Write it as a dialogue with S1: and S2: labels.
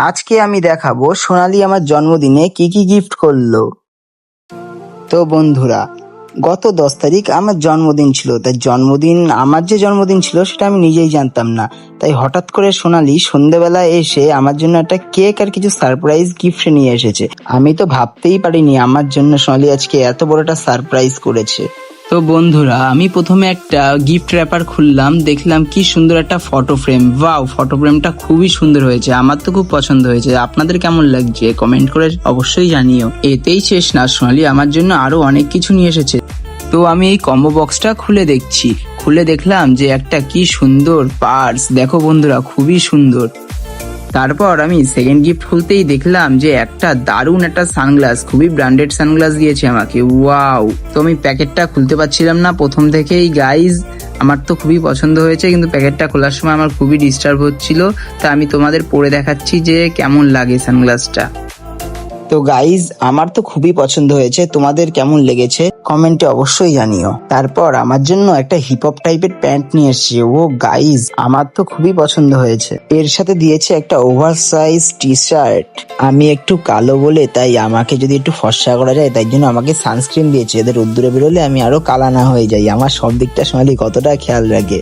S1: আজকে আমি দেখাবো সোনালি আমার জন্মদিনে কি কি গিফট করলো। তো বন্ধুরা, গত 10 তারিখ আমার জন্মদিন ছিল। তাই আমার যে জন্মদিন ছিল সেটা আমি নিজেই জানতাম না। তাই হঠাৎ করে সোনালি সন্ধ্যেবেলা এসে আমার জন্য একটা কেক আর কিছু সারপ্রাইজ গিফট নিয়ে এসেছে। আমি তো ভাবতেই পারিনি আমার জন্য সোনালি আজকে এত বড় একটা সারপ্রাইজ করেছে। তো বন্ধুরা, আমি প্রথমে একটা গিফট র্যাপার খুললাম, দেখলাম কি সুন্দর একটা ফটো ফ্রেম। ওয়াও, ফটো ফ্রেমটা খুবই সুন্দর হয়েছে, আমার তো খুব পছন্দ হয়েছে। আপনাদের কেমন লাগছে কমেন্ট করে অবশ্যই জানিও। এতেই শেষ না, সোনালি আমার জন্য আরো অনেক কিছু নিয়ে এসেছে। তো আমি এই কম্বো বক্সটা খুলে দেখছি, খুলে দেখলাম যে একটা কি সুন্দর পার্স। দেখো বন্ধুরা, খুবই সুন্দর। তারপর আমি সেকেন্ড গিফট খুলতেই দেখলাম যে একটা দারুণ একটা সানগ্লাস, খুবই ব্র্যান্ডেড সানগ্লাস দিয়েছে আমাকে। ওয়াও! তো আমি প্যাকেটটা খুলতে পারছিলাম না প্রথম থেকেই গাইজ। আমার তো খুবই পছন্দ হয়েছে, কিন্তু প্যাকেটটা খোলার সময় আমার খুবই ডিস্টার্ব হচ্ছিল। তা আমি তোমাদের পরে দেখাচ্ছি যে কেমন লাগে সানগ্লাসটা। তো গাইজ, আমার তো খুবই পছন্দ হয়েছে, তোমাদের কেমন লেগেছে কমেন্টে অবশ্যই জানিও। তারপর আমার জন্য একটা হিপ হপ টাইপের প্যান্ট নিয়ে এসেছে। ও গাইজ, আমার তো খুবই পছন্দ হয়েছে। এর সাথে দিয়েছে একটা ওভার সাইজ টি শার্ট। আমি একটু কালো বলে তাই আমাকে যদি একটু ফর্সা করা যায়, তাই জন্য আমাকে সানস্ক্রিন দিয়েছে, এদের রোদ্দুরে বেরোলে আমি আরো কালা না হয়ে যাই। আমার সব দিকটা সোনালি কতটা খেয়াল রাখে।